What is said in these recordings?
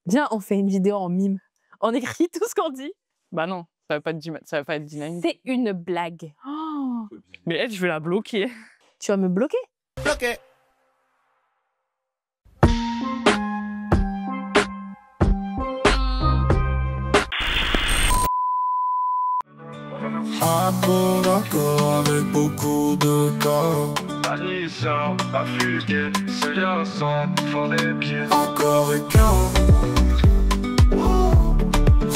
Viens, on fait une vidéo en mime. On écrit tout ce qu'on dit. Bah non, ça va pas être dynamique. C'est une blague. Oh, mais elle, je vais la bloquer. Tu vas me bloquer? Bloqué. Accord avec beaucoup de corps. Anissa, à fuguer, c'est bien sans fond des pieds. Encore et quand.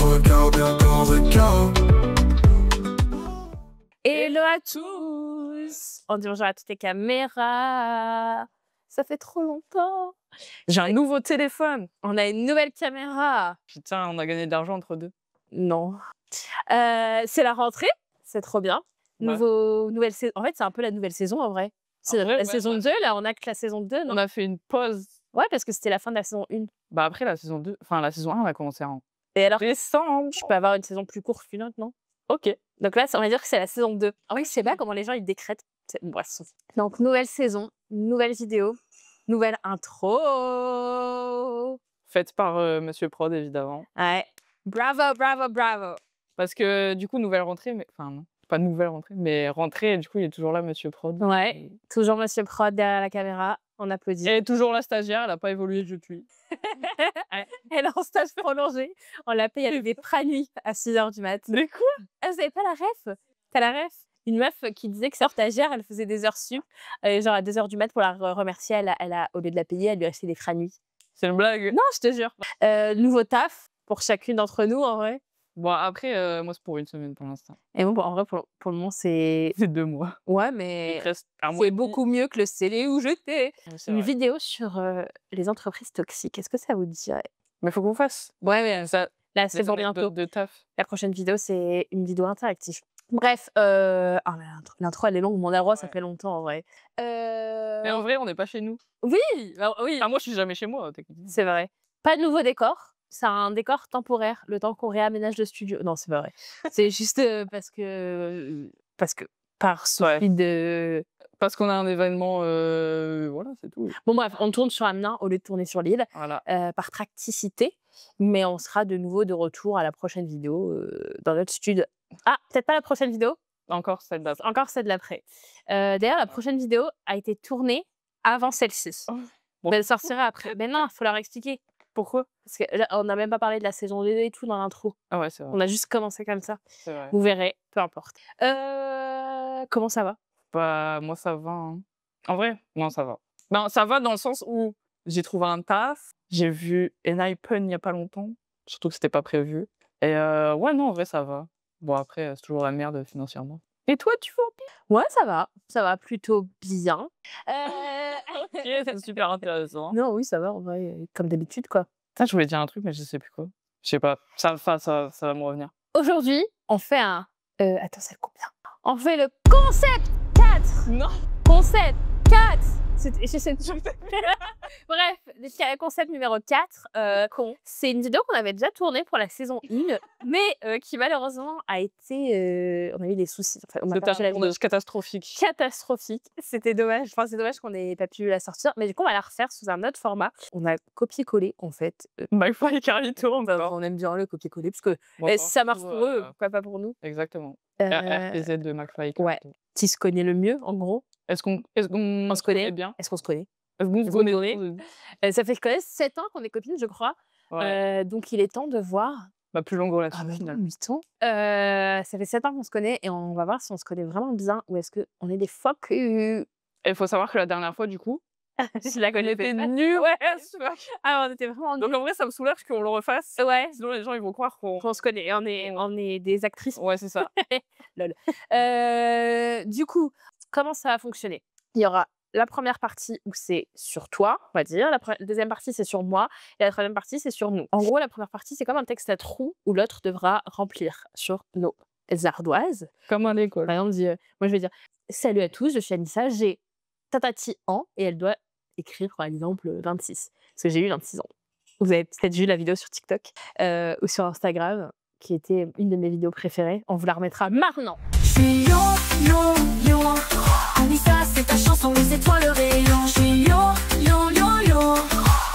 Regarde bien ton regard. Hello à tous. On dit bonjour à toutes les caméras. Ça fait trop longtemps. J'ai un nouveau téléphone. On a une nouvelle caméra. Putain, on a gagné de l'argent entre deux. Non. C'est la rentrée. C'est trop bien. Ouais. Nouvelle saison. En fait, c'est un peu la nouvelle saison en vrai. C'est En vrai, la ouais, saison 2, là, on a que la saison 2, non? On a fait une pause. Ouais, parce que c'était la fin de la saison 1. Bah après la saison 2, enfin la saison 1, on a commencé en Et alors, décembre. je peux avoir une saison plus courte qu'une autre, non? Ok. Donc là, on va dire que c'est la saison 2. En vrai, je sais pas comment les gens ils décrètent. Bref. Donc, nouvelle saison, nouvelle vidéo, nouvelle intro. Faite par Monsieur Prod, évidemment. Ouais. Bravo, bravo, bravo. Parce que du coup, nouvelle rentrée, mais enfin non, pas nouvelle rentrée, mais rentrée, et du coup, il est toujours là, Monsieur Prod. Ouais. Toujours Monsieur Prod derrière la caméra. On applaudit. Et toujours la stagiaire, elle a pas évolué depuis. Elle est en stage prolongé. On l'a payé avec des pranuits à 6h du mat. Mais quoi? Ah, vous avez pas la ref? T'as la ref? Une meuf qui disait que sa stagiaire, elle faisait des heures sup, genre à 2h du mat pour la remercier, au lieu de la payer, elle lui restait des pranuits. C'est une blague? Non, je te jure. Nouveau taf pour chacune d'entre nous, en vrai. Bon, après, moi, c'est pour une semaine pour l'instant. Et bon, en vrai, pour le moment, c'est... C'est 2 mois. Ouais, Il mais reste un mois. c'est beaucoup mieux que le scellé où j'étais. C'est Une vrai. vidéo sur les entreprises toxiques. Est-ce que ça vous dirait? Mais faut qu'on fasse. Ouais, mais Ça, là, c'est pour des bientôt. de taf. La prochaine vidéo, c'est une vidéo interactive. Bref, l'intro, elle est longue. Mon droit, ça Ouais. fait longtemps, en vrai. Mais en vrai, on n'est pas chez nous. Oui, bah, oui, Enfin, moi, je suis jamais chez moi, techniquement. c'est vrai. Pas de nouveau décor. C'est un décor temporaire, le temps qu'on réaménage le studio. Non, c'est pas vrai. C'est juste parce que par souci de... Parce qu'on a un événement, voilà, c'est tout. Bon, bref, on tourne sur Amiens au lieu de tourner sur Lille, Voilà. par tracticité. Mais on sera de nouveau de retour à la prochaine vidéo dans notre studio. Ah, peut-être pas la prochaine vidéo, Encore celle d'après. encore celle de l'après. D'ailleurs, la prochaine vidéo a été tournée avant celle-ci. Oh. Mais elle sortira après. Mais non, il faut leur expliquer. Pourquoi? Parce que là, on n'a même pas parlé de la saison 2 et tout dans l'intro. Ah ouais, c'est vrai. On a juste commencé comme ça. C'est vrai. Vous verrez, peu importe. Comment ça va? Bah, moi, ça va. Hein. En vrai, non, ça va. Ben, ça va dans le sens où j'ai trouvé un taf. J'ai vu Enhypen il y a pas longtemps. Surtout que c'était pas prévu. Et ouais, non, en vrai, ça va. Bon, après, c'est toujours la merde financièrement. Et toi, tu vas bien? Ouais, ça va plutôt bien. Ok, c'est super intéressant. Non, oui, ça va, en vrai, comme d'habitude, quoi. Putain, je voulais dire un truc, mais je sais plus quoi. Je sais pas. Ça va me revenir. Aujourd'hui, on fait un... attends, c'est combien? On fait le concept 4. Non. Concept 4. J'essaie de... Bref, le concept numéro 4, c'est une vidéo qu'on avait déjà tournée pour la saison 1, mais qui malheureusement a été... on a eu des soucis. Enfin, on a C'était partagé un la vidéo. tournage catastrophique. Catastrophique. C'était dommage. Enfin, c'est dommage qu'on n'ait pas pu la sortir. Mais du coup, on va la refaire sous un autre format. On a copié-collé, en fait. McFly et Carlito, On aime bien le copier-coller parce que ça marche pour eux, pourquoi pas pour nous. Exactement. Euh, RPZ de McFly et ouais. Carlito. Qui se connaît le mieux, en gros? Est-ce qu'on On se connaît bien? Est-ce qu'on se connaît? Est-ce qu'on se Vous connaît? connaissez? Ça fait quand même 7 ans qu'on est copines, je crois. Ouais. Donc, il est temps de voir. Ma plus longue relation, Ah bah non, finalement. 8 ans. Ça fait 7 ans qu'on se connaît et on va voir si on se connaît vraiment bien ou est-ce qu'on est des fuck. Et il faut savoir que la dernière fois, du coup, Je la on connais était pas. nuls. Ouais. as fuck. Ah, on était vraiment Donc en vrai, ça me soulage qu'on le refasse. Ouais. Sinon, les gens, ils vont croire qu'on... On se connaît. On est des actrices. Ouais, c'est ça. Lol. Du coup, comment ça va fonctionner? Il y aura la première partie où c'est sur toi, on va dire. La deuxième partie, c'est sur moi. Et la troisième partie, c'est sur nous. En gros, la première partie, c'est comme un texte à trous où l'autre devra remplir sur nos ardoises. Comme à l'école. Par exemple, moi, je vais dire « Salut à tous, je suis Anissa, j'ai tatati ans. » Et elle doit écrire, par exemple, 26. Parce que j'ai eu 26 ans. Vous avez peut-être vu la vidéo sur TikTok ou sur Instagram, qui était une de mes vidéos préférées. On vous la remettra maintenant. Je suis yo, yo, yo. Anissa, c'est ta chanson, les étoiles, le rayon. Je suis yo, yo, yo, yo.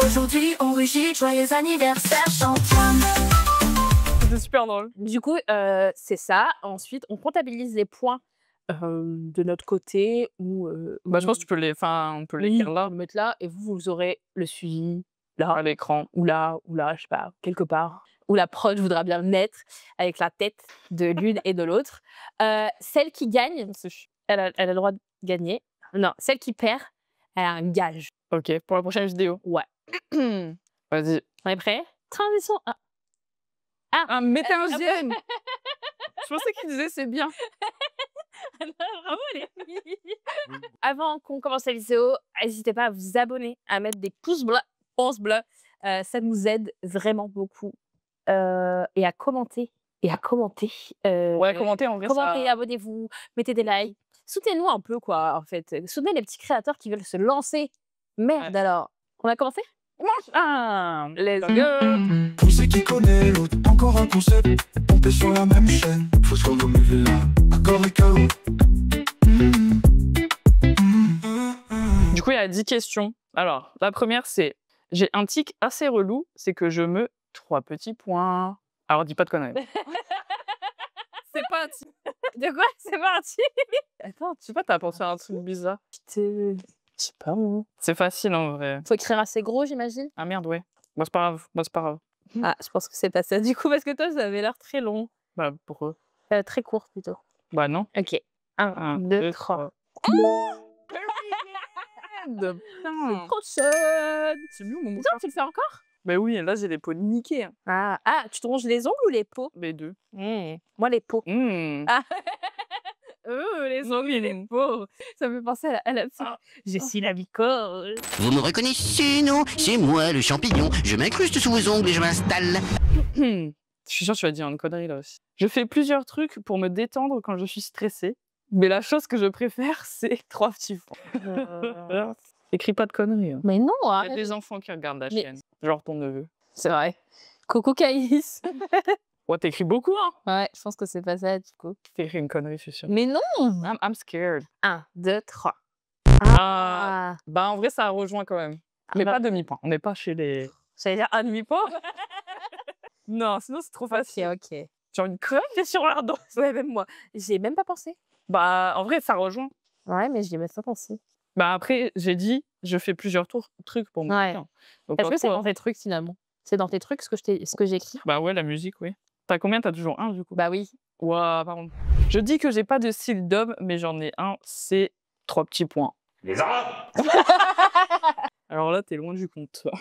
Aujourd'hui, rugit, on rugit, joyeux anniversaire, championne. C'était super drôle. Du coup, c'est ça. Ensuite, on comptabilise les points de notre côté ou Bah, je pense que tu peux les, enfin, on peut les oui, faire là, on peut le mettre là et vous aurez le suivi là à l'écran. ou là, je sais pas, quelque part. Où la prod voudra bien le mettre avec la tête de l'une et de l'autre. Celle qui gagne, elle a le droit de gagner. Non, celle qui perd, elle a un gage. Ok, pour la prochaine vidéo. Ouais. Vas-y. On est prêt? Transition. Ah, météorisienne. Je pensais qu'il disait c'est bien. Bravo les filles. Avant qu'on commence la vidéo, n'hésitez pas à vous abonner, à mettre des pouces bleus. Ça nous aide vraiment beaucoup. Et à commenter. Ouais, commentez en vrai. Commentez, Ça... abonnez-vous, mettez des likes. Soutenez-nous un peu, quoi, en fait. Soutenez les petits créateurs qui veulent se lancer. Merde, alors. On a commencé? Ah, let's Mmh. go. Pour ceux qui connaissent l'autre, encore un concept. Pompé sur la même chaîne. Faut se renommer Villa. Accord et KO. Du coup, il y a 10 questions. Alors, la première, c'est j'ai un tic assez relou, c'est que je me 3 petits points. Alors, dis pas de conneries. C'est pas un tic. De quoi? C'est parti. Attends, tu sais pas, t'as pensé à un truc bizarre. Je sais pas, moi. C'est facile en vrai. Faut écrire assez gros, j'imagine. Ah merde, ouais. Bah, c'est pas grave. Bah, c'est pas grave. Ah, je pense que c'est pas ça. Du coup, parce que toi, ça avait l'air très long. Bah, pourquoi? Très court, plutôt. Bah, non. Ok. 1, 1, 2, 3. Putain. Prochaine. C'est mieux mon Putain, tu le fais encore? Bah oui, là, j'ai les peaux niquées. Hein. Ah, tu te ronges les ongles ou les peaux? Les deux. Moi, les peaux. Ah. Les ongles et les peaux. Ça me fait penser à la petite. Je suis la Micole. Vous me reconnaissez, non? C'est moi, le champignon. Je m'incruste sous vos ongles et je m'installe. Je suis sûre que tu vas dire une connerie là aussi. Je fais plusieurs trucs pour me détendre quand je suis stressée. Mais la chose que je préfère, c'est 3 petits points. Écris pas de conneries. Hein. Mais non, Il y a arrête. des enfants qui regardent la Mais- chaîne. Genre ton neveu. C'est vrai. Coco Caïs. Ouais, t'écris beaucoup, hein? Ouais, je pense que c'est pas ça, du coup. T'écris une connerie, je suis sûre. Mais non. I'm scared. 1, 2, 3. Ah. Bah, en vrai, ça rejoint quand même. Mais bah- pas demi-point. On n'est pas chez les. J'allais dire un demi-point. Non, sinon c'est trop facile. Ok. Genre une crème, t'es sur l'ardon. Ouais, même moi. J'y ai même pas pensé. Bah, en vrai, ça rejoint. Ouais, mais j'y ai même pas pensé. Bah, après, j'ai dit, je fais plusieurs trucs pour me Ouais. détendre. Donc, Est-ce que c'est toi- dans tes trucs, finalement? C'est dans tes trucs ce que j'ai écrit? Bah ouais, la musique, oui. T'as combien? T'as toujours un, du coup? Bah oui. Ouah, pardon. Je dis que j'ai pas de style d'homme, mais j'en ai un, c'est 3 petits points. Les Arabes. Alors là, t'es loin du compte, toi.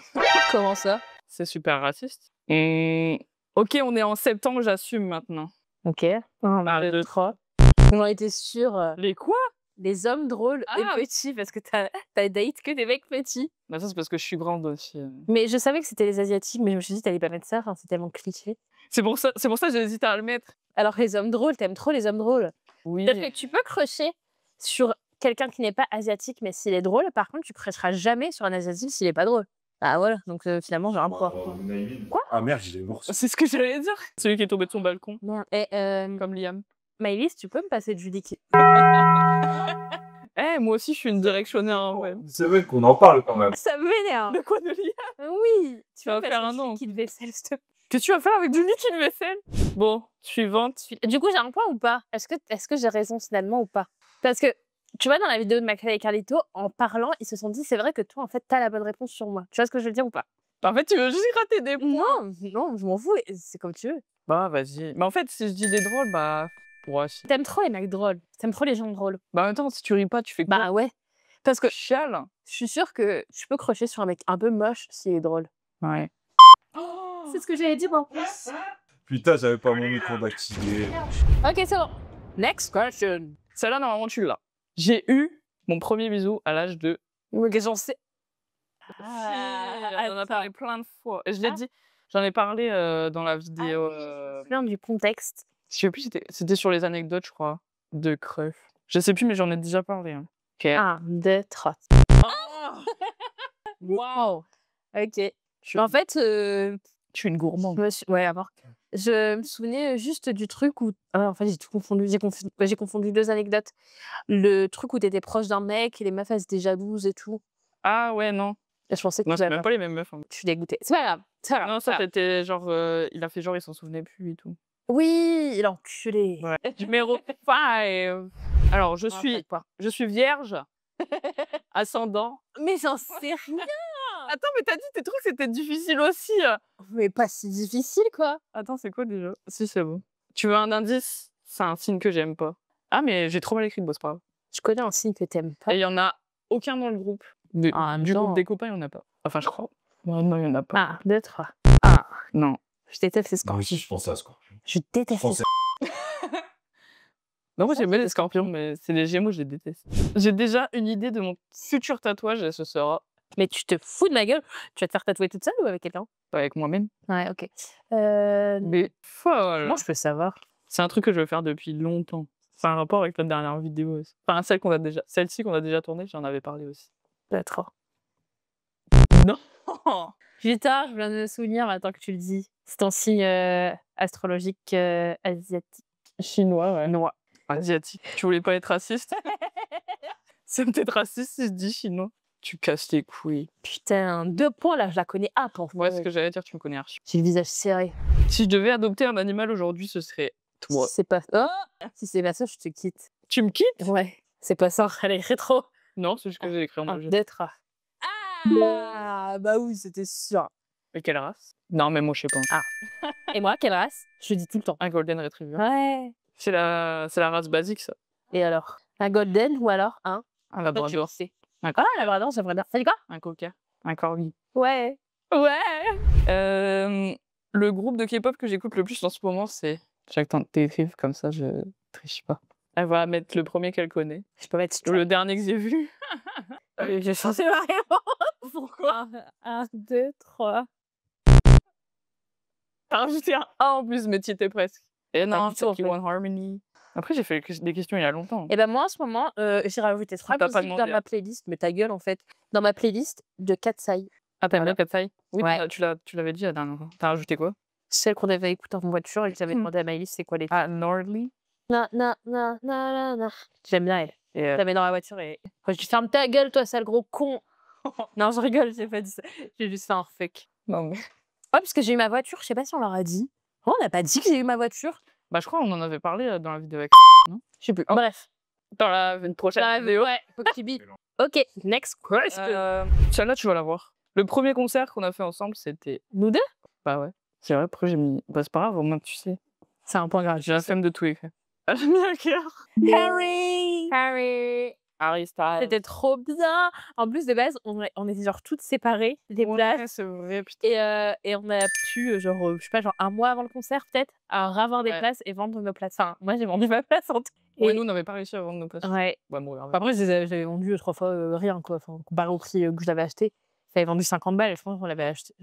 Comment ça? C'est super raciste. Ok, on est en septembre, j'assume maintenant. Ok. 1, 2, 3. On était sûrs. Les quoi? Les hommes drôles Ah. et petits, parce que t'as date que des mecs petits. Bah ça, c'est parce que je suis grande aussi. Mais je savais que c'était les asiatiques, mais je me suis dit, t'allais pas mettre ça, enfin, c'est tellement cliché. C'est pour ça que j'ai hésité à le mettre. Alors, les hommes drôles, t'aimes trop les hommes drôles. Oui. Peut-être que tu peux crusher sur quelqu'un qui n'est pas asiatique, mais s'il est drôle, par contre, tu crusheras jamais sur un asiatique s'il est pas drôle. Ah voilà, donc finalement, j'ai un point. Ah merde, j'ai les morceaux. C'est ce que j'allais dire. Celui qui est tombé de son balcon, Merde. Et comme Liam. Maëlys, tu peux me passer du liquide? Eh, moi aussi, je suis une directionnaire en vrai. C'est vrai qu'on en parle quand même. Ça m'énerve. De quoi de Liam? Oui. Tu vas peux faire passer un du nom. liquide vaisselle, s'il te plaît. Qu'est-ce que tu vas faire avec du liquide vaisselle? Bon, suivante. Du coup, j'ai un point ou pas? Est-ce que j'ai raison finalement ou pas? Parce que, tu vois, dans la vidéo de Maclay et Carlito, en parlant, ils se sont dit, c'est vrai que toi, en fait, t'as la bonne réponse sur moi. Tu vois ce que je veux dire ou pas? En fait, tu veux juste gratter des points. Non, je m'en fous. C'est comme tu veux. Bah, vas-y. Mais en fait, si je dis des drôles, bah, ouais, si. T'aimes trop les mecs drôles. T'aimes trop les gens drôles. Bah, en même temps, si tu ris pas, tu fais quoi? Bah ouais. parce que chiale. Je suis sûre que je peux crocher sur un mec un peu moche s'il est drôle. Ouais. C'est ce que j'avais dit, moi. Putain, j'avais pas mon micro d'activer. Ok, c'est bon. Next question. Celle-là, normalement, tu l'as. J'ai eu mon premier bisou à l'âge de... Mais qu'est-ce qu'on sait? on en a parlé plein de fois. Et je l'ai dit, j'en ai parlé dans la vidéo... Plein du contexte. Je sais plus, c'était sur les anecdotes, je crois, de Creuf. Je sais plus, mais j'en ai déjà parlé. Hein. Ok. 1, 2, 3. Wow. Ok. En fait, Je suis une gourmande. ouais, à mort. Je me souvenais juste du truc où... Ah, en fait, j'ai tout confondu. J'ai confondu deux anecdotes. Le truc où t'étais proche d'un mec et les meufs, elles étaient jalouses et tout. Ah ouais, non. Je pensais que Non, tu c'est l'avais même pas les mêmes meufs. Hein. Je suis dégoûtée. C'est pas grave. C'est pas grave. Non, c'est ça pas grave. c'était genre, il a fait genre il s'en souvenait plus et tout. Oui, il a enculé. Ouais. Numéro 5. Alors je suis vierge, ascendant. Mais j'en sais rien. Attends, mais t'as dit tes trucs c'était difficile aussi. Mais pas si difficile, quoi. Attends, c'est quoi déjà? Si, c'est bon. Tu veux un indice? C'est un signe que j'aime pas. Ah, mais j'ai trop mal écrit, bon, c'est pas grave. Je connais un signe que t'aimes pas. Et il y en a aucun dans le groupe. En même Du temps. groupe des copains, il y en a pas. Enfin, je crois. Ouais, non, il y en a pas. 1, 2, 3. Ah, Non. je déteste les Moi aussi, scorpions. je pensais à Scorpion. Je déteste les Français. Non, moi Ça, j'aime bien c'est les scorpions, mais c'est les gémeaux, je les déteste. J'ai déjà une idée de mon futur tatouage et ce sera Mais tu te fous de ma gueule. Tu vas te faire tatouer toute seule ou avec quelqu'un? avec moi-même. Ouais, ok. Mais folle. Comment je peux savoir? C'est un truc que je veux faire depuis longtemps. C'est un rapport avec notre dernière vidéo aussi. Enfin, celle-ci qu'on a déjà tournée, j'en avais parlé aussi. Peut-être. Non. Putain, je viens de me souvenir maintenant que tu le dis. C'est ton signe astrologique asiatique. Chinois, ouais. Noir. Asiatique. Tu voulais pas être raciste? C'est peut-être raciste si je dis chinois. Tu casses les couilles. Putain, 2 points là, je la connais à en fait. Ouais, ce que j'allais dire, tu me connais archi. J'ai le visage serré. Si je devais adopter un animal aujourd'hui, ce serait toi. Si c'est pas oh si c'est pas ça, je te quitte. Tu me quittes? Ouais, c'est pas ça, elle est rétro. Non, c'est juste que j'ai écrit en 1, objet. 2, 3. Ah bah oui, c'était sûr. Mais quelle race? Non, mais moi, je sais pas. Et moi, quelle race? Je le dis tout le temps. Un golden retriever. Ouais. C'est la race basique, ça. Et alors? Un golden ou alors un Un labrador. c'est Un, Ah, labrador, j'aimerais bien. Ça dit quoi? un cocker. Un corgi. Ouais. Ouais. Le groupe de K-pop que j'écoute le plus en ce moment, c'est... Chaque temps t'écrives comme ça, je triche pas. Elle va mettre le premier qu'elle connaît. Je peux mettre Le dernier que j'ai vu. J'ai changé ma réponse. Pourquoi? 1, 2, 3. T'as rajouté un A en plus, mais t'y étais presque. Et non, du tout, en c'est fait. One Harmony. Après, j'ai fait des questions il y a longtemps. Et ben moi, en ce moment, j'ai rajouté 3 t'as pas musiques demandé, dans ma playlist. Mais ta gueule, en fait. Dans ma playlist de Katsai. Ah, t'aimes Voilà. bien Katsai? Oui, Ouais. tu l'avais dit la dernière fois. T'as rajouté quoi? Celle qu'on avait écoutée en voiture et que j'avais Hmm. demandé à Maëlys c'est quoi les... Ah, Nordly. Non, non, non, non, non, non. J'aime bien elle. Et Je la mets dans la voiture et... Quand je dis ferme ta gueule, toi, sale gros con. Non, je rigole, j'ai pas dit ça. J'ai juste fait un fuck. non, mais... Ouais, parce que j'ai eu ma voiture, je sais pas si on leur a dit. Oh, on n'a pas dit que j'ai eu ma voiture. Bah, je crois qu'on en avait parlé dans la vidéo avec... Je sais plus. Oh. Bref. Dans la prochaine vidéo. Ouais, Pokébi. Ok, next question. Celle-là, tu vas la voir. Le premier concert qu'on a fait ensemble, c'était... Nous deux? Bah ouais. C'est vrai, pourquoi j'ai mis... Bah, c'est pas grave, au moins tu sais. C'est un point grave. J'ai la flemme de tout écrire. J'ai mis un cœur. Harry! Harry Styles. C'était trop bien. En plus, de base, on était genre toutes séparées des places. Ouais, c'est vrai, putain. Et on a pu, genre, je sais pas, genre 1 mois avant le concert, peut-être, avoir des Ouais. places et vendre nos places. Enfin, moi, j'ai vendu ma place en tout. Ouais, Et- nous, on n'avait pas réussi à vendre nos places. Ouais. Ouais, bon, regarde. Après, j'avais vendu 3 fois rien, quoi. Enfin, comparé au prix que je l'avais acheté. J'avais vendu 50 balles, je pense qu'on l'avait acheté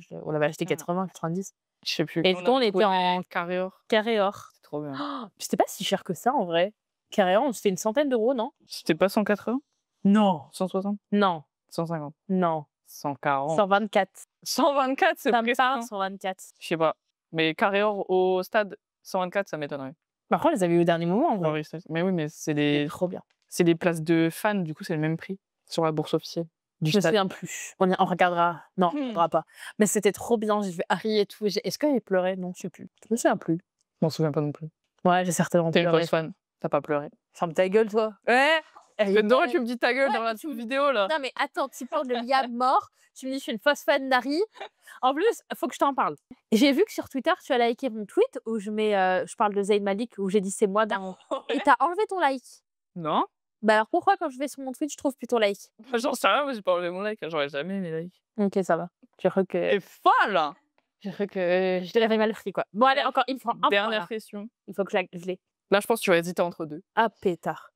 80, 90. Je sais plus. Et du coup, on était en carré or. carré or. C'est trop bien. Oh, c'était pas si cher que ça, en vrai. Carré or, on se fait une centaine d'euros, non? C'était pas 180? Non. 160? Non. 150? Non. 140? 124. 124, c'est Ça me presque. parle, 124. Je sais pas. Mais carré or au stade, 124, ça m'étonnerait. Par contre, on les avait eu au dernier moment, en vrai. Mais oui, mais c'est C'était trop bien. des places de fans, du coup, c'est le même prix sur la bourse officielle. Du Je me stade. souviens plus. On regardera. Non, on regardera pas. Mais c'était trop bien. J'ai vu Harry et tout. Est-ce qu'elle pleurait? Non, je sais plus. Je me souviens plus. Je m'en souviens pas non plus. Ouais, j'ai certainement T'es une pleuré. fausse fan. T'as pas pleuré. Ferme ta gueule, toi. Ouais. Elle Mais est non, belle. tu me dis ta gueule Ouais, dans la mais tu me- vidéo là. Non, mais attends, tu parles de Liam mort. Tu me dis, je suis une fausse fan d'Harry. En plus, faut que je t'en parle. J'ai vu que sur Twitter, tu as liké mon tweet où je parle de Zayn Malik, où j'ai dit c'est moi dans. Et t'as enlevé ton like. Non. Bah alors pourquoi, quand je vais sur mon tweet, je trouve plus ton like? J'en sais rien, moi j'ai pas enlevé mon like. J'aurais jamais mes likes. Ok, ça va. J'ai cru que. Et folle. J'ai cru que je l'avais mal pris, quoi. Bon, allez, encore une fois. Un point, Dernière là. question. Il faut que je l'ai. Là, je pense que tu vas hésiter entre deux. Ah, pétard.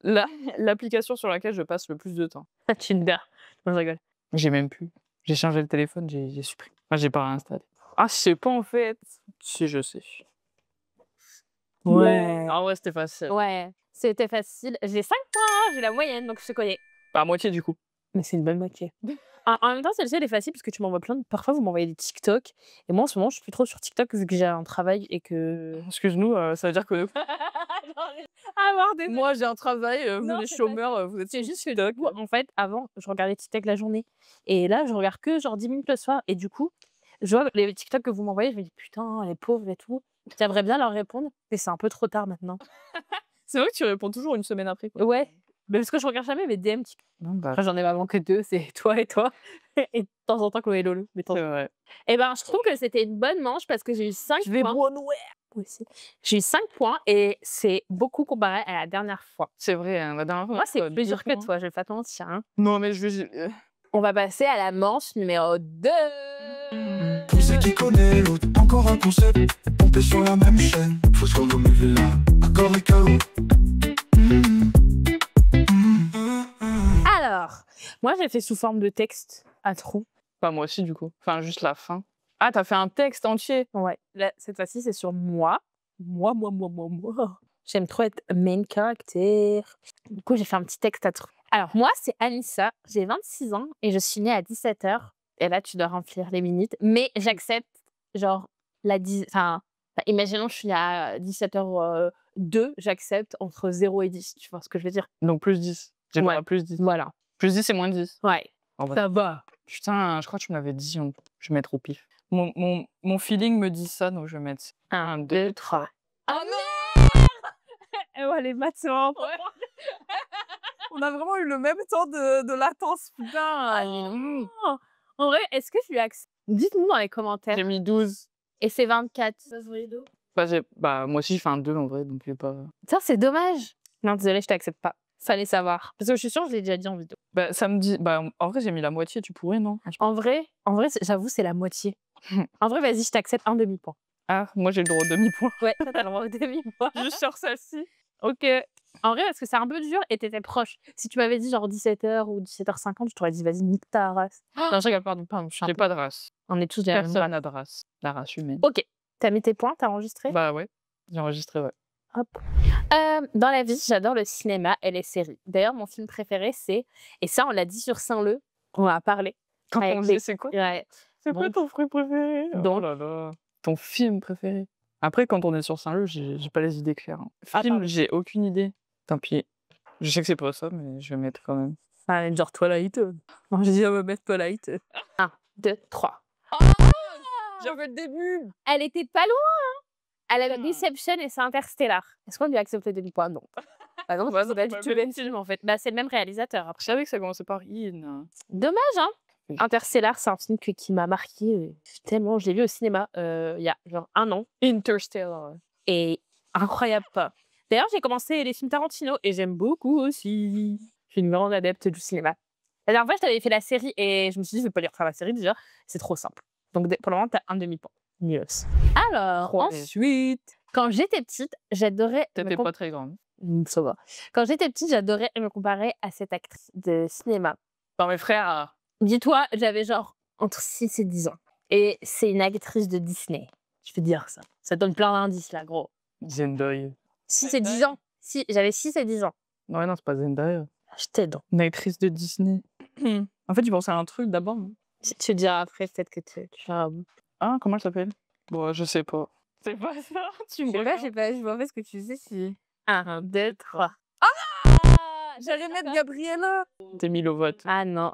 L'application sur laquelle je passe le plus de temps. Tinder. Non, je rigole. J'ai même plus. J'ai changé le téléphone, j'ai supprimé. Enfin, j'ai pas réinstallé. Ah, je sais pas en fait. Si, je sais. Ah ouais, c'était facile. Ouais, c'était facile. J'ai 5 points, j'ai la moyenne, donc je te connais. Pas à moitié du coup. Mais c'est une bonne moitié. En même temps, celle-ci, elle est facile parce que tu m'envoies plein de... Parfois, vous m'envoyez des TikTok. Et moi, en ce moment, je suis plus trop sur TikTok vu que j'ai un travail et que... Excuse-nous, ça veut dire que... avoir des Moi, j'ai un travail, vous Non, les c'est pas chômeurs, vous êtes C'est sur juste que TikTok. du coup, en fait, avant, je regardais TikTok la journée. Et là, je regarde que genre 10 minutes le soir. Et du coup, je vois les TikTok que vous m'envoyez, je me dis putain, les pauvres et tout. J'aimerais bien leur répondre, mais c'est un peu trop tard maintenant. C'est vrai que tu réponds toujours une semaine après, quoi. Ouais, mais parce que je regarde jamais mes DM TikTok. Non, bah, Après, j'en ai vraiment que 2, c'est toi et toi. Et de temps en temps, Chloé et Lolo. Mais c'est vrai. Et ben, je trouve que c'était une bonne manche parce que j'ai eu 5 points. Moi aussi. J'ai eu 5 points et c'est beaucoup comparé à la dernière fois. C'est vrai, hein, la dernière fois, Moi, c'est t'as plus 2 dur que points. toi, je vais pas te mentir. Hein. Non, mais je vais On va passer à la manche numéro 2. Qui c'est qui connaît l'autre? Encore un concept, pompé sur la même chaîne. Faut se renommer Villa, accord et chaos. Alors, moi, j'ai fait sous forme de texte à trous. Bah, moi aussi, du coup. Enfin, juste la fin. Ah, t'as fait un texte entier? Ouais. Là, cette fois-ci, c'est sur moi. Moi. J'aime trop être main character. Du coup, j'ai fait un petit texte à trous. Alors, moi, c'est Anissa. J'ai 26 ans et je suis née à 17h. Et là, tu dois remplir les minutes. Mais j'accepte, genre, Enfin, imaginons, je suis à 17h02. J'accepte entre 0 et 10. Tu vois ce que je veux dire? Donc plus 10. J'ai Ouais. droit à plus 10. Voilà. Plus 10 et moins 10. Ouais. Oh, bah, Ça va. putain, je crois que tu me l'avais dit, je vais mettre au pif. Mon feeling me dit ça, donc je vais mettre 1, 1, 2, 2, 3. 3. Oh non! Ouais, les maths, c'est vraiment pas moi. On a vraiment eu le même temps de latence, putain. Oh. En vrai, est-ce que je lui accepte? Dites-nous dans les commentaires. J'ai mis 12. Et c'est 24. Bah, moi aussi, j'ai fait un 2 en vrai, donc il pas. Tiens, c'est dommage. Non, désolé, je t'accepte pas. Fallait savoir. Parce que je suis sûre que je l'ai déjà dit en vidéo. Bah, ça me dit. Bah, en vrai, j'ai mis la moitié, tu pourrais, non? En vrai, j'avoue, c'est la moitié. En vrai, vas-y, je t'accepte un demi-point. Ah, moi, j'ai le droit au demi-point. Ouais, toi, t'as le droit au demi-point. Juste sur celle-ci. Ok. En vrai, parce que c'est un peu dur et t'étais proche. Si tu m'avais dit genre 17h ou 17h50, je t'aurais dit vas-y, nique ta race. Non, je rigole, pardon. Je suis un J'ai peu- pas de race. On est tous des Personne n'a de race. La race humaine. Ok. T'as mis tes points, t'as enregistré? Bah ouais, j'ai enregistré, ouais. Hop. Dans la vie, j'adore le cinéma et les séries. D'ailleurs, mon film préféré, c'est... Et ça, on l'a dit sur Saint-Leu. On en a parlé. Quand Avec on les- dit c'est quoi? Ouais. C'est quoi Donc- ton fruit préféré? donc- Oh là là. Ton film préféré? Après, quand on est sur Saint-Leu, j'ai pas les idées claires. Hein. Ah, Film, pardon. j'ai aucune idée. Tant pis. Je sais que c'est pas ça, mais je vais mettre quand même. Enfin, genre Twilight. Non, j'ai dit, on va mettre Twilight. 1, 2, 3. J'avais le début! Elle était pas loin, hein. Elle avait Putain. Inception et c'est Interstellar. Est-ce qu'on lui a accepté des points? Non. Bah non, Bah c'est non, pas bah du tout le même film, en fait. Bah, c'est le même réalisateur. Après. Je savais que ça commençait par In. Dommage, hein. Oui. Interstellar, c'est un film qui m'a marqué tellement. Je l'ai vu au cinéma il y a genre 1 an. Interstellar. Et incroyable pas. D'ailleurs, j'ai commencé les films Tarantino et j'aime beaucoup aussi. Je suis une grande adepte du cinéma. La dernière fois, je t'avais fait la série et je me suis dit, je vais pas lui refaire la série déjà. C'est trop simple. Donc, pour le moment, t'as un demi-point. Mieux. Alors, Ouais. ensuite, quand j'étais petite, j'adorais. T'étais pas très grande. Ça va. Quand j'étais petite, j'adorais me comparer à cette actrice de cinéma. Non, mes frères. Dis-toi, j'avais genre entre 6 et 10 ans. Et c'est une actrice de Disney. Je peux te dire ça. Ça donne plein d'indices là, gros. Zendaya. 6 et 10 ans. Si, j'avais 6 et 10 ans. Non, c'est pas Zendaya. Je t'aide. Une actrice de Disney. En fait, tu pensais à un truc d'abord. Non? Tu diras après, peut-être que tu vas. Ah, comment elle s'appelle? Bon, je sais pas. C'est pas ça. Tu me regardes. je vois pas ce que tu sais si. 1, 2, 3. J'allais mettre Gabriella. Demi Lovato. Ah non.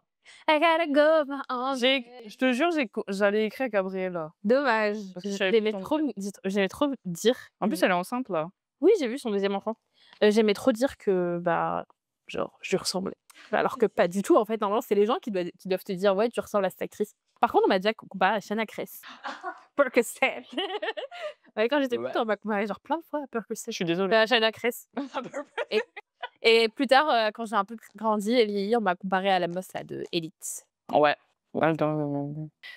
I gotta go, my own way. Je te jure, j'allais écrire Gabriella. Dommage. Parce que je savais plus J'aimais trop dire. En plus, elle est enceinte là. Oui, j'ai vu son deuxième enfant. J'aimais trop dire que, bah, genre, je lui ressemblais. Alors que pas du tout, en fait. Normalement, c'est les gens qui doivent te dire, ouais, tu ressembles à cette actrice. Par contre, on m'a déjà comparé à Shanna Cress. Percocet. Ouais, quand j'étais petite, on m'a comparé genre plein de fois à Percocet. Je suis désolée. À Shanna Cress. Et plus tard, quand j'ai un peu grandi et vieilli, on m'a comparé à la meuf là, de Elite. Ouais.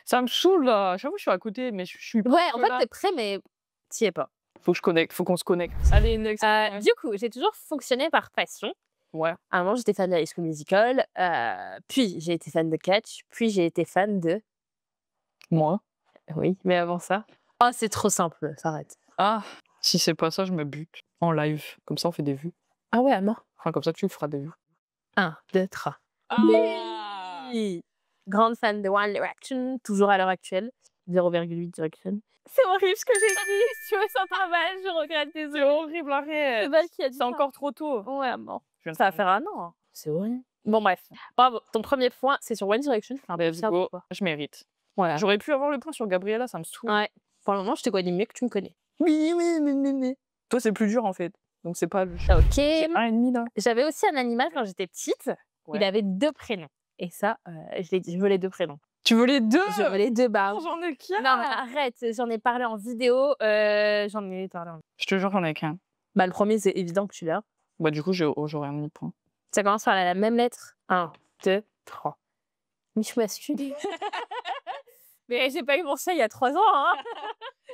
Ça me saoule là. J'avoue, je suis à côté, mais je suis. Ouais, en fait, là. t'es prêt, mais t'y es pas. Faut que je connecte, faut qu'on se connecte. Allez, next. Du coup, j'ai toujours fonctionné par passion. Ouais. À un moment, j'étais fan de High School Musical, puis j'ai été fan de Catch, puis j'ai été fan de... Moi. Oui, mais avant ça... Oh, c'est trop simple, s'arrête. Ah, si c'est pas ça, je me bute en live. Comme ça, on fait des vues. Ah ouais, à mort. Enfin, comme ça, tu feras des vues. 1, 2, 3. Ah Oui. Grande fan de One Direction, toujours à l'heure actuelle. 0,8 direction. C'est horrible ce que j'ai dit. Si tu me sens pas mal, je regrette, C'est désolé. horrible, arrête. C'est Val qui a dit C'est ça. encore trop tôt. Ouais, bon. Je viens de Ça va faire- faire un an. Hein. C'est horrible. Bon, bref. Bravo. Ton premier point, c'est sur One Direction. Je suis un peu Let's fière de go. toi. Je mérite. Voilà. J'aurais pu avoir le point sur Gabriella, ça me saoule. Ouais. Pour le moment, je te connais mieux que tu me connais. Oui. Toi, c'est plus dur en fait. Donc c'est pas le. Ok. J'ai 1,5 là. J'avais aussi un animal quand j'étais petite. Ouais. Il avait 2 prénoms. Et ça, je veux les 2 prénoms. Tu veux les deux? Je veux les 2 bah. Oh, j'en ai qu'un. Non, mais arrête. J'en ai parlé en vidéo. J'en ai parlé en... Je te jure, j'en ai qu'un. Bah, le premier, c'est évident que tu l'as. Bah, du coup, j'aurais un demi-point. Ça commence par la même lettre. 1, 2, 3. Michou masculin. Mais j'ai pas eu mon chat il y a 3 ans, hein.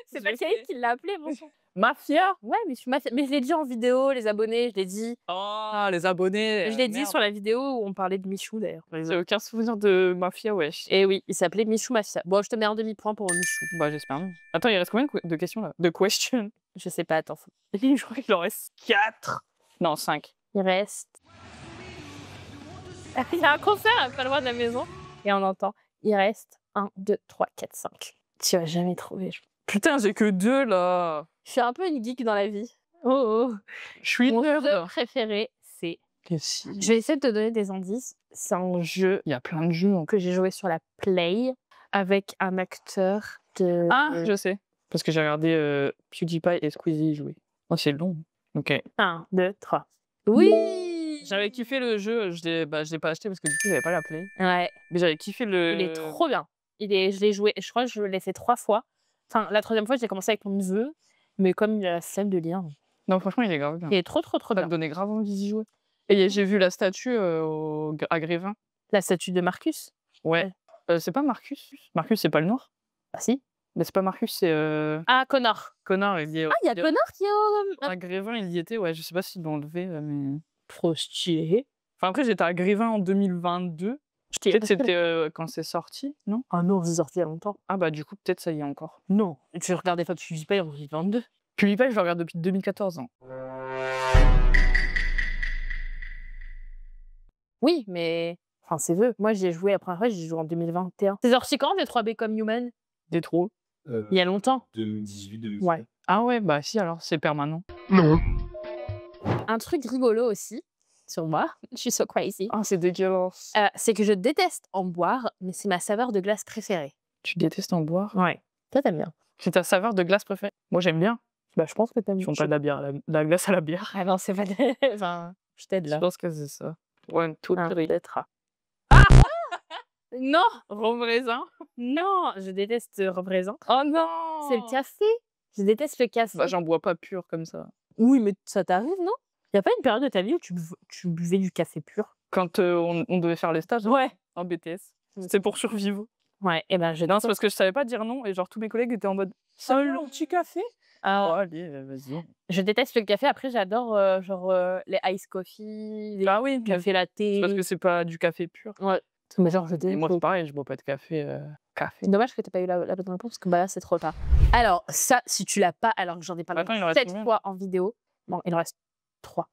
C'est Je pas le Khalid sais. qui l'a appelé, mon chat. Mafia? Ouais, Michou Mafia. Mais je l'ai dit en vidéo, les abonnés, je l'ai dit. Oh, les abonnés. Je l'ai dit merde. sur la vidéo où on parlait de Michou, d'ailleurs. J'ai aucun souvenir de Mafia, wesh. Et oui, il s'appelait Michou Mafia. Bon, je te mets un demi-point pour Michou. Bah, j'espère bien. Attends, il reste combien de questions là? De questions? Je sais pas, attends. Je crois qu'il en reste 4. Non, 5. Il reste... Il y a un concert pas loin de la maison. Et on entend. Il reste 1, 2, 3, 4, 5. Tu vas jamais trouver. Putain, j'ai que 2 là. Je suis un peu une geek dans la vie. Oh. Je suis Mon nerd. jeu préféré, c'est... Qu'est-ce que Je vais essayer de te donner des indices. C'est un jeu Il y a plein de jeux. que j'ai joué sur la Play avec un acteur de... Ah, je sais. Parce que j'ai regardé PewDiePie et Squeezie jouer. Oh, c'est long. Ok. 1, 2, 3. Oui. J'avais kiffé le jeu. Je l'ai pas acheté parce que du coup, j'avais pas la Play. Ouais, Mais j'avais kiffé le. il est trop bien. Je l'ai joué, je crois que je l'ai fait 3 fois. Enfin, la 3e fois, j'ai commencé avec mon neveu. Mais comme il a la flemme de lire, Non, franchement, il est grave bien. il est trop Ça bien. me donnait grave envie d'y jouer. Et j'ai vu la statue à Grévin. La statue de Marcus. Ouais. C'est pas Marcus. Marcus, c'est pas le noir. Ah si. Mais c'est pas Marcus, c'est Ah, Connor. Connor. Il y est. Ah, il y a Connor qui est au... À Grévin, il y était. Ouais, je sais pas s'ils l'ont enlevé, mais. Trop stylé. Enfin, après, j'étais à Grévin en 2022. Peut-être c'était quand c'est sorti, non? Ah non, c'est sorti il y a longtemps. Ah bah du coup, peut-être ça y est encore. Non. Tu regardes des fois, tu dis pas en 2022. PewDiePie, je le regarde depuis 2014. Hein. Oui, mais... Enfin, c'est vieux. Moi, j'ai joué, la première fois, j'ai joué en 2021. C'est sorti quand, des 3 Become Human? Des trop. Euh, Il y a longtemps. 2018, 2019. Ouais. Ah ouais, bah si, alors c'est permanent. Non. Un truc rigolo aussi, sur moi, je suis so crazy, Ah, c'est dégueulasse. c'est que je déteste en boire, mais c'est ma saveur de glace préférée. Tu détestes en boire? Ouais. Toi, t'aimes bien. C'est ta saveur de glace préférée? Moi, j'aime bien. Bah, je pense que t'aimes Ils font pas de la bière, la glace à la bière. Ah non, c'est pas... enfin, je t'aide Je là. pense que c'est ça. One, two, three. Peut-être. Non, Rhum raisin? non, je déteste représent. Oh non! C'est le café. Je déteste le café. Bah, j'en bois pas pur comme ça. Oui, mais ça t'arrive, non? Y a pas une période de ta vie où tu buvais du café pur? Quand on devait faire les stages Ouais. en BTS, c'est pour survivre. Ouais, et ben je Non, c'est parce que je savais pas dire non et genre tous mes collègues étaient en mode seul petit café. Ah, Oh, allez, vas-y. je déteste le café. Après, j'adore les ice coffee, les Ah oui, mais cafés latte. c'est parce que c'est pas du café pur. Ouais. Mais genre, je Et déteste. moi, c'est pareil, je bois pas de café. C'est dommage que t'aies pas eu la bonne réponse parce que bah là, c'est trop tard. Alors, ça, si tu l'as pas, alors que j'en ai parlé Attends, il en reste 7 combien fois en vidéo, bon, il en reste 3.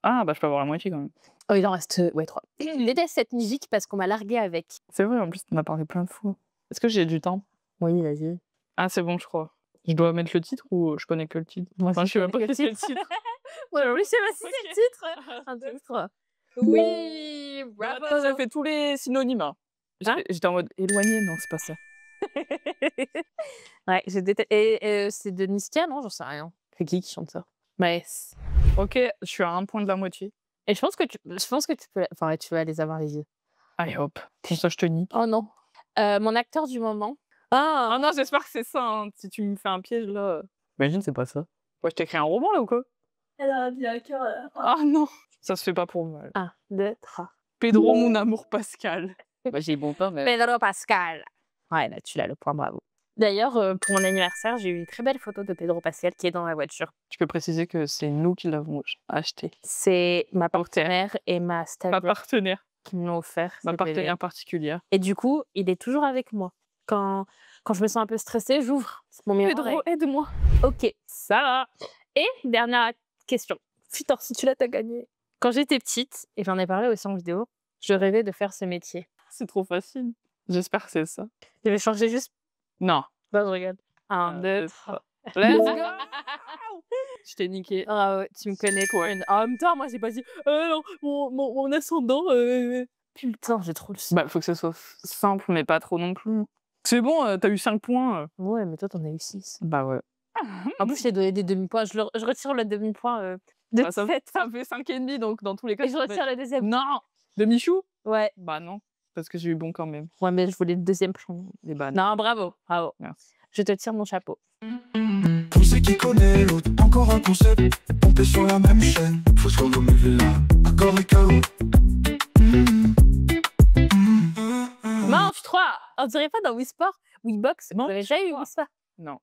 Ah, bah je peux avoir la moitié quand même. Oh, il en reste, ouais, 3. Je déteste cette musique parce qu'on m'a largué avec. C'est vrai, en plus, tu m'as parlé plein de fois. Est-ce que j'ai du temps? Oui, vas-y. Ah, c'est bon, je crois. Je dois mettre le titre ou je connais que le titre? Moi, Enfin, je sais même pas connais si que c'est le le titre. Ouais, oui, c'est ma Ok. le titre. 1, 2, 3. Oui, bravo. Attends, j'ai fait tous les synonymes. Hein. J'étais en mode éloigné, non, c'est pas ça. Ouais, je déteste. Et c'est de Niskia, non? J'en sais rien. C'est qui chante ça? Mais. Ok, je suis à un point de la moitié. Et je pense que tu peux. Enfin, ouais, tu vas les avoir les yeux. Allez hop, pour ça je te nie. Oh non. Mon acteur du moment. Ah non, j'espère que c'est ça. Hein. Si tu me fais un piège là. Imagine, c'est pas ça. Ouais, je t'ai écrit un roman là ou quoi? Elle a dit un cœur. Ah non, ça se fait pas pour mal. 1, 2, 3. Pedro, mon amour Pascal. Bah, j'ai bon pas, mais. Pedro Pascal. Ouais, là, tu l'as le point, bravo. D'ailleurs, pour mon anniversaire, j'ai eu une très belle photo de Pedro Pascal qui est dans la voiture. Tu peux préciser que c'est nous qui l'avons acheté. C'est ma partenaire et ma Ma stable partenaire. qui me l'ont offert. Ma c'est partenaire particulière. Et du coup, il est toujours avec moi. Quand je me sens un peu stressée, j'ouvre mon miroir. Pedro, aide-moi. Ok, ça va. Et dernière question. Putain, si tu l'as, t'as gagné. Quand j'étais petite, et j'en ai parlé aussi en vidéo, je rêvais de faire ce métier. C'est trop facile. J'espère que c'est ça. Je vais changer juste Non. Non, je regarde. 1, 2, 3. Let's go. Je t'ai niqué. Ah ouais, tu me connais, Corinne. En même temps, moi, j'ai pas dit non, mon ascendant. Putain, j'ai trop le seum. Bah, faut que ce soit simple, mais pas trop non plus. C'est bon, t'as eu 5 points. Ouais, mais toi, t'en as eu 6. Bah ouais. En plus, je t'ai donné des demi-points. Je retire le demi-point de Bah, ça 7. fait 5,5, donc dans tous les cas. Et je retire le deuxième. Non. Demi-chou? Ouais. Bah non, parce que j'ai eu bon quand même. Ouais, mais je voulais le deuxième point. Et bah Non, bravo. Bravo. Merci. Je te tire mon chapeau. Pour ceux qui connaissent l'autre, encore un concept. Pompé sur la même chaîne. Faut se renommer Villa. Accord et KO. Manche 3. On dirait pas dans Wii Sport, Wii Box. Vous Manche avez déjà eu 3. Wii Sport? Non.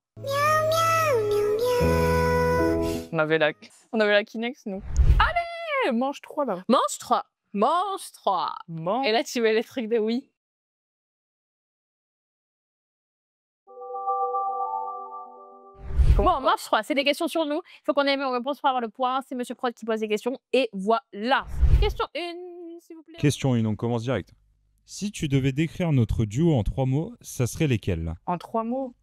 On avait la Kinex, nous. Allez, mange 3 là. Manche 3. Manche 3. Et là, tu mets les trucs de Wii. Bon, manche 3, c'est des questions sur nous. Il faut qu'on ait une réponse pour avoir le point. C'est Monsieur Prod qui pose des questions. Et voilà. Question 1, s'il vous plaît. Question 1, on commence direct. Si tu devais décrire notre duo en 3 mots, ça serait lesquels? En 3 mots.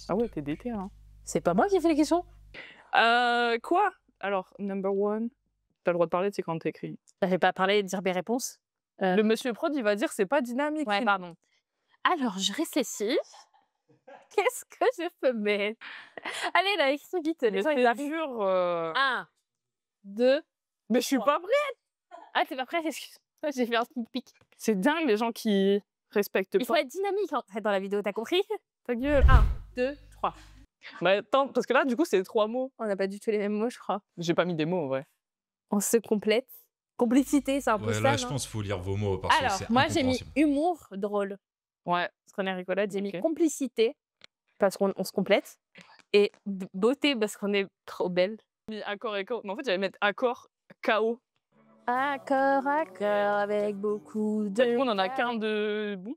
Ah ouais, t'es déter, hein. C'est pas moi qui ai fait les questions. Quoi? Alors, number 1, t'as le droit de parler, c'est quand t'écris. J'avais pas parlé de dire mes réponses. Le monsieur Prod, il va dire c'est pas dynamique. Ouais, pardon. Alors, je réfléchis. Qu'est-ce que je peux mettre? Allez, là, écris vite. Les gens, ils arrivent. 1, 2. Mais je suis pas prête. Ah, t'es pas prête? Excuse-moi, j'ai fait un sneak peek. C'est dingue les gens qui respectent Il faut pas. être dynamique en fait dans la vidéo, t'as compris? Ta gueule. 1, 2, 3. Bah attends, parce que là, du coup, c'est 3 mots. On n'a pas du tout les mêmes mots, je crois. J'ai pas mis des mots, en vrai. On se complète. Complicité, c'est un peu Ouais, ça, là, non? je pense qu'il faut lire vos mots parce que Alors, c'est moi, j'ai mis incompréhensible. humour drôle. Ouais. Parce qu'on est rigolote. J'ai mis Ok. complicité, parce qu'on se complète. Et beauté, parce qu'on est trop belle. J'ai mis accord et KO. Mais en fait, j'allais mettre accord, KO. Accord, accord, avec beaucoup de... Du coup, on en a qu'un de bon.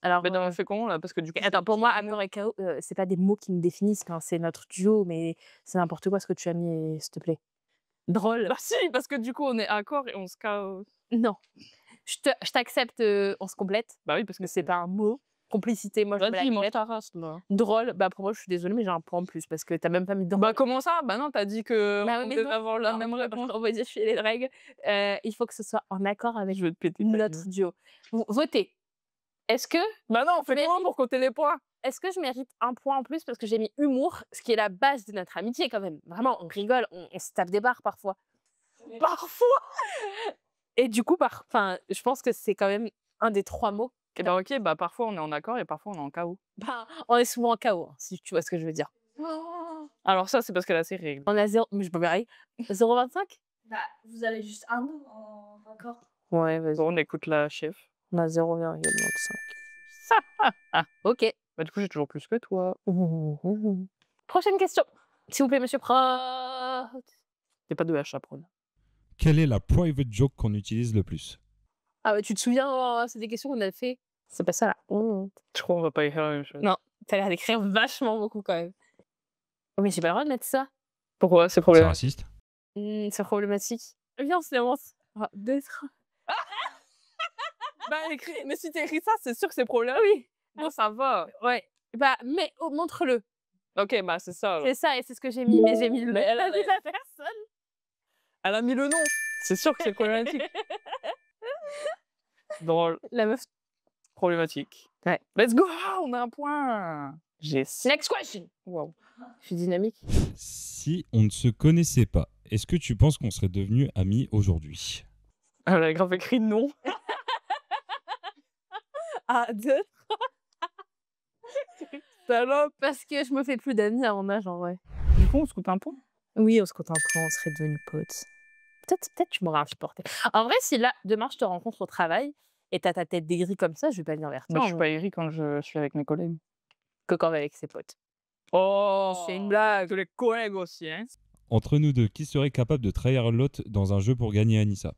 Alors, Mais on fait comment, là? Parce que du coup... attends, pour moi, accord et KO, c'est pas des mots qui me définissent quand c'est notre duo, mais c'est n'importe quoi ce que tu as mis, s'il te plaît. Drôle. Bah si, parce que du coup, on est accord et on se KO. Non. Je t'accepte, on se complète. Bah oui, parce que Mais c'est pas un mot. Complicité, moi, je me Vas-y, mange l'accepte. ta race, là. Drôle, bah pour moi, je suis désolée, mais j'ai un point en plus parce que t'as même pas mis drôle. Bah comment ça? Bah non, t'as dit que Bah oui, on mais devait non. avoir la Alors, même réponse. on va dire, je fais les règles. Il faut que ce soit en accord avec Je vais te péter. ta notre gueule. duo. Votez. Est-ce que Bah non, on fait Mais- comment pour compter les points? je mérite un point en plus parce que j'ai mis humour, ce qui est la base de notre amitié quand même. Vraiment, on rigole, on se tape des barres parfois. Parfois. Et du coup, je pense que c'est quand même un des 3 mots. Et bah ok, bah parfois on est en accord et parfois on est en KO. Bah, on est souvent en KO, si tu vois ce que je veux dire. Alors ça, c'est parce qu'elle a ses règles. On a 0, mais je peux pareil. 0,25? Bah, vous avez juste un mot en accord. Ouais, vas-y. Bon, on écoute la chef. On a 0,25. Ok. Bah du coup, j'ai toujours plus que toi. Prochaine question. S'il vous plaît, monsieur Prod. Y'a pas de H à prendre. Quelle est la private joke qu'on utilise le plus? Ah ouais, tu te souviens, c'est des questions qu'on a fait. C'est pas ça, là. Je crois qu'on va pas écrire la même chose. Non. T'as l'air d'écrire vachement beaucoup, quand même. Oh, mais j'ai pas le droit de mettre ça. Pourquoi? C'est C'est problématique. raciste? C'est problématique. Viens, on se lance. 2, 3. Bah écris, mais si t'écris ça, c'est sûr que c'est problématique. Oui. Bon, ça va. Ouais. Bah, mais montre-le. Ok, bah c'est ça. alors. C'est ça, et c'est ce que j'ai mis. Mais j'ai mis le. Mais elle a- dit la personne. Elle a mis le nom. C'est sûr que c'est problématique. Drôle. La meuf. Problématique. Ouais. Let's go, on a un point. J'ai 6. Next question. Wow. Je suis dynamique. Si on ne se connaissait pas, est-ce que tu penses qu'on serait devenus amis aujourd'hui? Elle a grave écrit non. 1, 2. Salope. Parce que je me fais plus d'amis à mon âge, en vrai. Du coup, on se coûte un point. Oui, on se compte un point, on serait devenus potes. Peut-être tu m'aurais insupporté. En vrai, si là, demain, je te rencontre au travail et t'as ta tête dégris comme ça, je vais pas venir vers toi. Moi, je suis hein, pas aigri quand je suis avec mes collègues. que quand avec ses potes. Oh, C'est une blague. Que les collègues aussi, hein. Entre nous deux, qui serait capable de trahir l'autre dans un jeu pour gagner Anissa?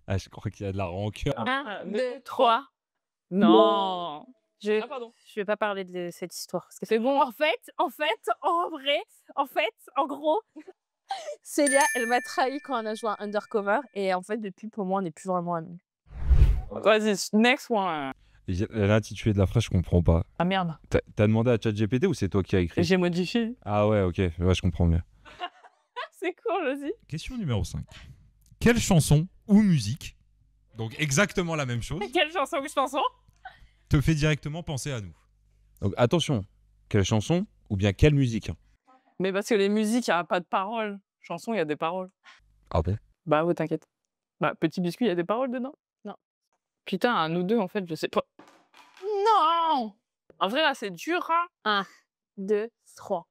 Ah, je crois qu'il y a de la rancœur. 1, 2, 3. Non. Je Ah, pardon. vais pas parler de cette histoire. Parce que c'est bon. En fait, en vrai, en gros, Célia, elle m'a trahi quand on a joué à Undercover. Et en fait, depuis, pour moi, on n'est plus vraiment amis. Vas-y, next one. L'intitulé de la phrase, je comprends pas. Ah merde. T'as demandé à ChatGPT ou c'est toi qui as écrit? J'ai modifié. Ah ouais, ok, ouais, je comprends mieux. C'est cool aussi. Question numéro 5. Quelle chanson ou musique, donc exactement la même chose, Quelle chanson ou chanson? te fait directement penser à nous? Donc attention, quelle chanson ou bien quelle musique? Mais parce que les musiques, il n'y a pas de paroles. Chanson, il y a des paroles. Ah ouais. Bah ouais, t'inquiète. Bah, Petit Biscuit, il y a des paroles dedans? Non. Putain, à nous deux, en fait, je sais pas. Non! En vrai, là, c'est dur, hein? 1, 2, 3.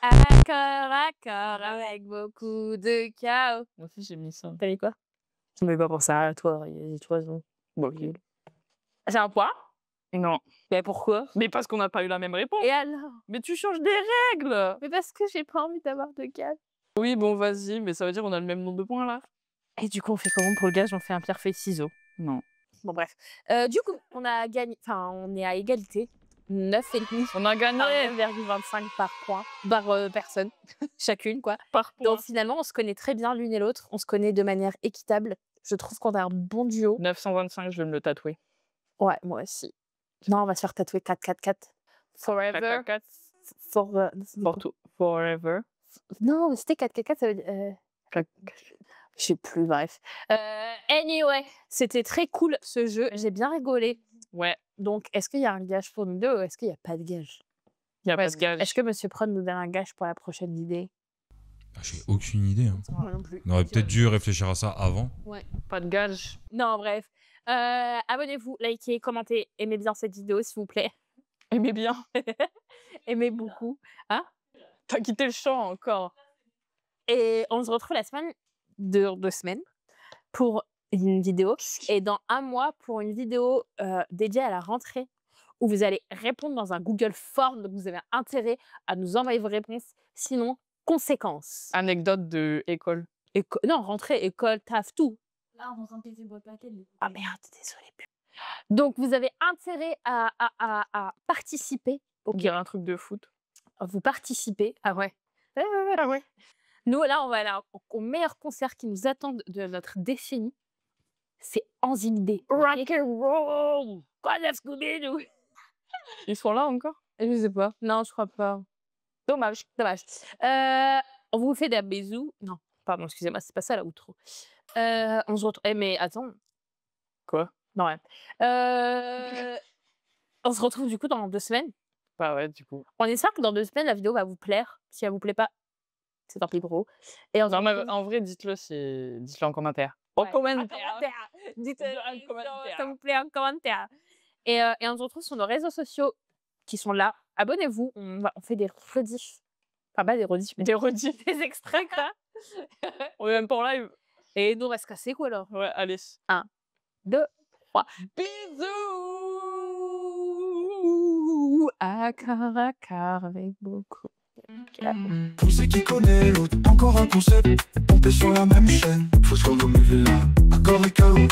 Accord avec beaucoup de chaos. Moi aussi, j'ai mis ça. T'as mis quoi? Mais pas pour ça, toi, non. Bon, ok. C'est un point? Non. Mais pourquoi? Mais parce qu'on n'a pas eu la même réponse. Et alors? Mais tu changes des règles! Mais parce que j'ai pas envie d'avoir de gage. Oui, bon, vas-y, mais ça veut dire qu'on a le même nombre de points, là? Et du coup, on fait comment pour le gage? On fait un pierre, feuille, ciseaux. Non. Bon, bref. Du coup, on a gagné. Enfin, on est à égalité. 9,5. On a gagné 9,25 par point. Par personne. Chacune, quoi. par point. Donc, finalement, on se connaît très bien l'une et l'autre. On se connaît de manière équitable. Je trouve qu'on a un bon duo. 925, je vais me le tatouer. Ouais, moi aussi. Non, on va se faire tatouer 444. Forever. 444, forever. Non, c'était 444, ça veut dire. Je sais plus, bref. Anyway, c'était très cool ce jeu. J'ai bien rigolé. Ouais, Donc, est-ce qu'il y a un gage pour nous deux ou est-ce qu'il n'y a pas de gage? il n'y a pas de gage. Est-ce que Monsieur Prod nous donne un gage pour la prochaine idée? Ah, j'ai aucune idée. Hein. Moi non plus. On aurait peut-être dû réfléchir à ça avant. Pas de gage. Non, bref. Abonnez-vous, likez, commentez, aimez bien cette vidéo, s'il vous plaît. Aimez bien. Aimez beaucoup. Hein? T'as quitté le champ encore. Et on se retrouve la semaine de 2 semaines pour une vidéo. Et dans 1 mois pour une vidéo dédiée à la rentrée où vous allez répondre dans un Google Form. Donc, vous avez intérêt à nous envoyer vos réponses. Sinon, conséquences. Anecdote de école. Non, rentrée, école, taf, tout. Là, on entend tes boîtes à tête. Ah merde, désolée. Donc, vous avez intérêt à participer. Pour dire un truc de foot. Vous participez. Ah ouais. Ah ouais. Nous, là, on va aller au meilleur concert qui nous attend de notre décennie. C'est Anzindé. Rock and roll. Quoi, la Scooby-Doo? Ils sont là encore? Je sais pas. Non, je crois pas. Dommage. On vous fait des bisous. Non, pardon, excusez-moi, c'est pas ça la outro. On se retrouve. Mais attends. Quoi? Non, ouais. On se retrouve du coup dans 2 semaines. Bah ouais, du coup. On espère que dans 2 semaines, la vidéo va vous plaire. Si elle vous plaît pas, c'est tant pis pour vous. Et on se Non, mais retrouve- en vrai, dites-le en commentaire. En Ouais, commentaire. Dites En commentaire. ça vous plaît en commentaire. Et on se retrouve sur nos réseaux sociaux qui sont là. Abonnez-vous. On fait des rediffs. Enfin, pas des rediffs, mais Des rediffs. des extraits, quoi. On est même pas en live. Et nous, on va se casser, quoi, alors. Ouais, allez. 1, 2, 3. Bisous. À cœur avec beaucoup. Pour ceux qui connaissent l'autre, encore un concept. Pompé sur la même chaîne, faut se renommer là. Accord et chaos.